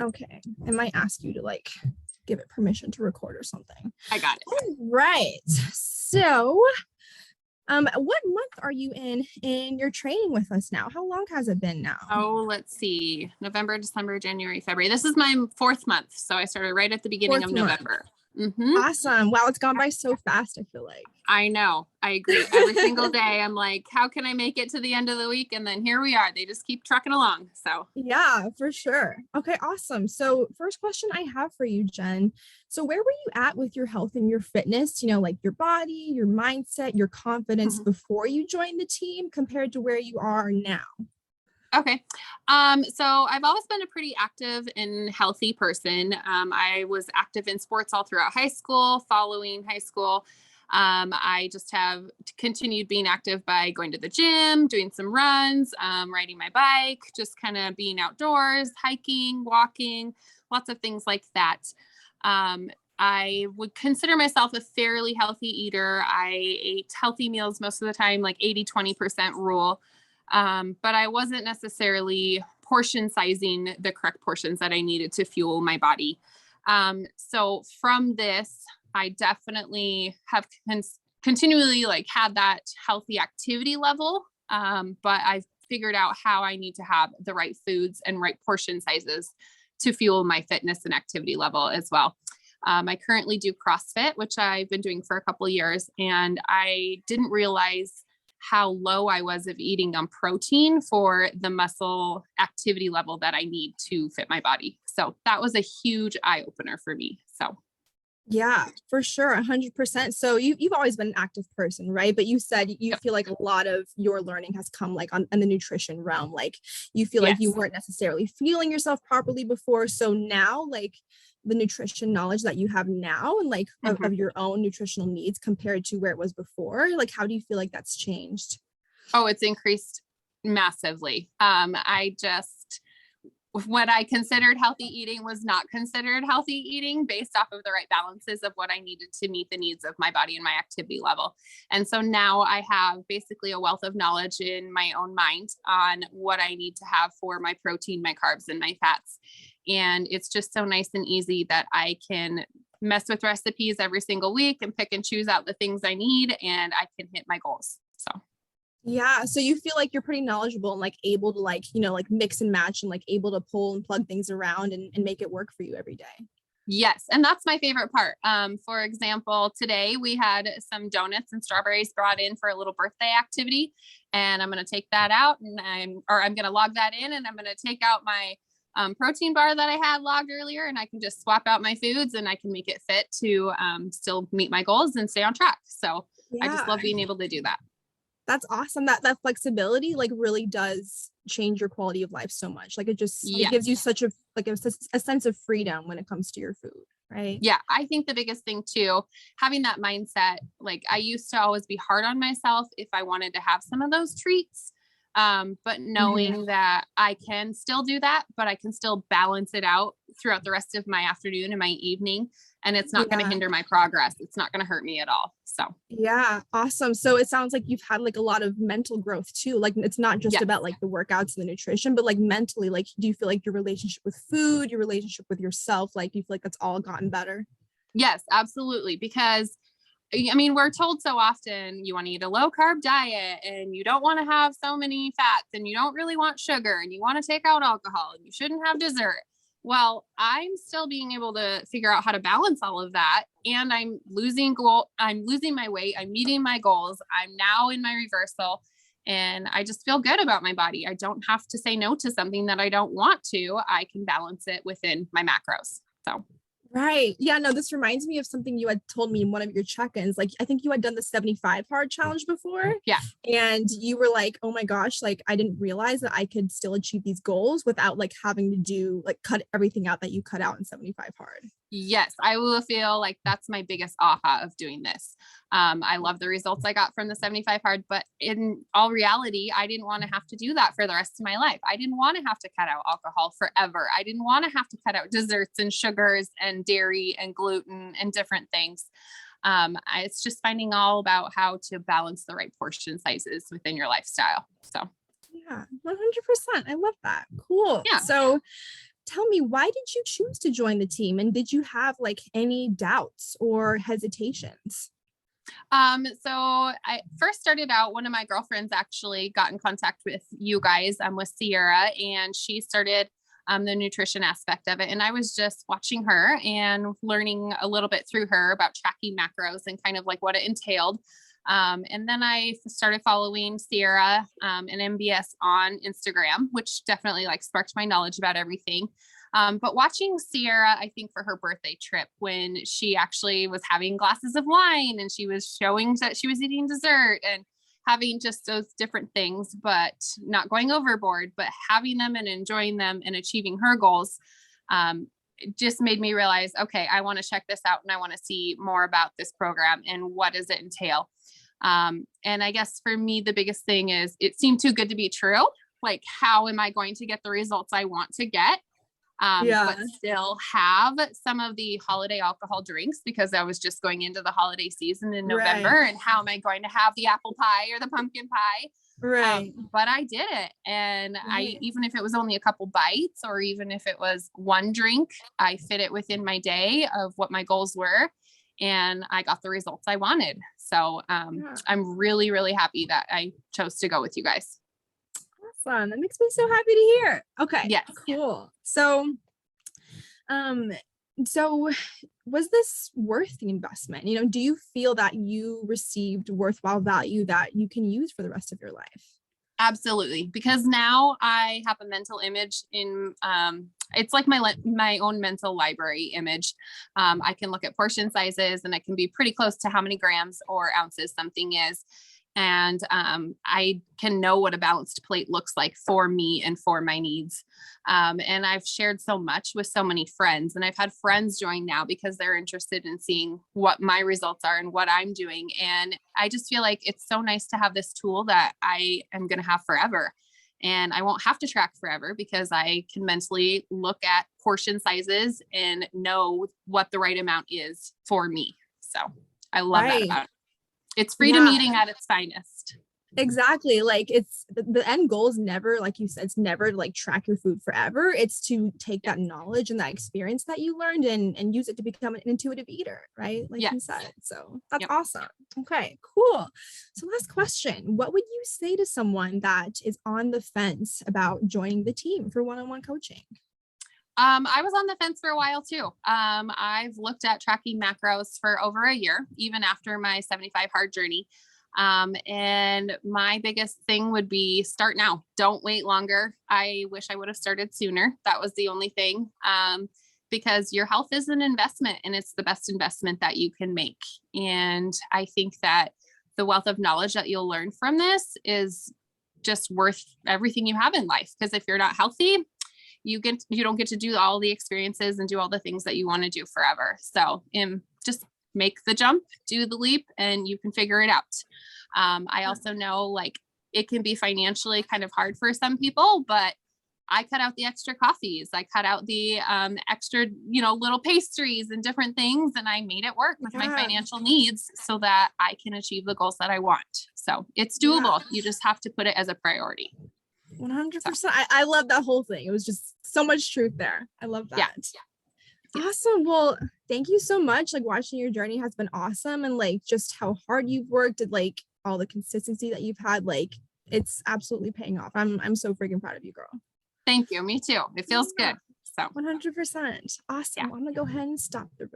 Okay. I might ask you to like give it permission to record or something. I got it. All right. So, what month are you in your training with us now? How long has it been now? Oh, let's see. November, December, January, February. This is my 4th month. So I started right at the beginning of November. Awesome. Wow, it's gone by so fast, I feel like. I know. I agree. Every single day I'm like, how can I make it to the end of the week? And then here we are. They just keep trucking along. So yeah, for sure. Okay, awesome. So first question I have for you, Jen. So where were you at with your health and your fitness, like your body, your mindset, your confidence before you joined the team compared to where you are now? Okay. So I've always been a pretty active and healthy person. I was active in sports all throughout high school. Following high school, I just have continued being active by going to the gym, doing some runs, riding my bike, just kind of being outdoors, hiking, walking, lots of things like that. I would consider myself a fairly healthy eater. I ate healthy meals most of the time, like 80-20% rule. But I wasn't necessarily portion sizing the correct portions that I needed to fuel my body. So from this, I definitely have continually like had that healthy activity level. But I've figured out how I need to have the right foods and right portion sizes to fuel my fitness and activity level as well. I currently do CrossFit, which I've been doing for a couple of years, and I didn't realize how low I was of eating on protein for the muscle activity level that I need to fit my body. So that was a huge eye opener for me. So yeah, for sure. 100%. So you've always been an active person, right? But you said you feel like a lot of your learning has come like in the nutrition realm. Like you feel like you weren't necessarily fueling yourself properly before. So now like the nutrition knowledge that you have now and like of your own nutritional needs compared to where it was before, like how do you feel like that's changed? Oh, it's increased massively. What I considered healthy eating was not considered healthy eating based off of the right balances of what I needed to meet the needs of my body and my activity level. And so now I have basically a wealth of knowledge in my own mind on what I need to have for my protein, my carbs, and my fats. And it's just so nice and easy that I can mess with recipes every single week and pick and choose out the things I need, and I can hit my goals. So yeah. So you feel like you're pretty knowledgeable and like able to like, like mix and match and like able to pull and plug things around and make it work for you every day. Yes. And that's my favorite part. For example, today we had some donuts and strawberries brought in for a little birthday activity, and I'm going to take that out and I'm going to log that in, and I'm going to take out my protein bar that I had logged earlier, and I can just swap out my foods and I can make it fit to still meet my goals and stay on track. So I just love being able to do that. That's awesome. That flexibility like really does change your quality of life so much. Like it gives you such a sense of freedom when it comes to your food, right? Yeah, I think the biggest thing too, having that mindset, like I used to always be hard on myself if I wanted to have some of those treats. But knowing that I can still do that, but I can still balance it out throughout the rest of my afternoon and my evening. And it's not going to hinder my progress. It's not going to hurt me at all. So yeah, awesome. So it sounds like you've had like a lot of mental growth too. Like it's not just about like the workouts and the nutrition, but like mentally, like do you feel like your relationship with food, your relationship with yourself, like do you feel like that's all gotten better? Yes, absolutely. Because I mean, we're told so often you want to eat a low carb diet and you don't want to have so many fats and you don't really want sugar and you want to take out alcohol and you shouldn't have dessert. Well, I'm still being able to figure out how to balance all of that. And I'm losing my weight. I'm meeting my goals. I'm now in my reversal and I just feel good about my body. I don't have to say no to something that I don't want to. I can balance it within my macros. So right. Yeah, no, this reminds me of something you had told me in one of your check-ins. Like, I think you had done the 75 hard challenge before. Yeah. And you were like, oh my gosh, like, I didn't realize that I could still achieve these goals without like having to do, like, cut everything out that you cut out in 75 hard. Yes, I will feel like that's my biggest aha of doing this. I love the results I got from the 75 hard, but in all reality, I didn't want to have to do that for the rest of my life. I didn't want to have to cut out alcohol forever. I didn't want to have to cut out desserts and sugars and dairy and gluten and different things. It's just finding all about how to balance the right portion sizes within your lifestyle. So Yeah, 100%. I love that. Cool. Yeah. So tell me, why did you choose to join the team? And did you have like any doubts or hesitations? So I first started out, one of my girlfriends actually got in contact with you guys, with Sierra, and she started the nutrition aspect of it. And I was just watching her and learning a little bit through her about tracking macros and kind of like what it entailed. And then I started following Sierra and MBS on Instagram, which definitely like sparked my knowledge about everything. But watching Sierra, I think for her birthday trip, when she actually was having glasses of wine and she was showing that she was eating dessert and having just those different things, but not going overboard, but having them and enjoying them and achieving her goals, it just made me realize, okay, I want to check this out and I want to see more about this program and what does it entail. And I guess for me, the biggest thing is it seemed too good to be true. Like, how am I going to get the results I want to get? But still have some of the holiday alcohol drinks, because I was just going into the holiday season in November, and how am I going to have the apple pie or the pumpkin pie? Right. But I did it. And I, even if it was only a couple bites, or even if it was one drink, I fit it within my day of what my goals were. And I got the results I wanted. So I'm really, really happy that I chose to go with you guys. Awesome. That makes me so happy to hear. Okay. Yes. Cool. So, so was this worth the investment? You know, do you feel that you received worthwhile value that you can use for the rest of your life? Absolutely. Because now I have a mental image in, it's like my own mental library image. I can look at portion sizes and I can be pretty close to how many grams or ounces something is. And I can know what a balanced plate looks like for me and for my needs. And I've shared so much with so many friends, and I've had friends join now because they're interested in seeing what my results are and what I'm doing. And I just feel like it's so nice to have this tool that I am going to have forever. And I won't have to track forever because I can mentally look at portion sizes and know what the right amount is for me. So I love that about it. It's freedom eating at its finest. Exactly. Like, it's the end goal is never, like you said, it's never to like track your food forever. It's to take that knowledge and that experience that you learned and use it to become an intuitive eater, right? Like you said. So that's awesome. Okay, cool. So last question. What would you say to someone that is on the fence about joining the team for one-on-one coaching? I was on the fence for a while too. I've looked at tracking macros for over a year, even after my 75 hard journey. And my biggest thing would be start now. Don't wait longer. I wish I would have started sooner. That was the only thing. Because your health is an investment, and it's the best investment that you can make. And I think that the wealth of knowledge that you'll learn from this is just worth everything you have in life. Because if you're not healthy, you don't get to do all the experiences and do all the things that you want to do forever. So just make the jump, do the leap, and you can figure it out. I also know, like, it can be financially kind of hard for some people, but I cut out the extra coffees. I cut out the extra, little pastries and different things. And I made it work with my financial needs so that I can achieve the goals that I want. So it's doable. You just have to put it as a priority. 100%. I love that whole thing. It was just so much truth there. I love that. Yeah. Awesome. Well, thank you so much. Like, watching your journey has been awesome, and like just how hard you've worked and like all the consistency that you've had, like it's absolutely paying off. I'm so freaking proud of you, girl. Thank you. Me too. It feels good. So 100%. Awesome. I'm gonna go ahead and stop the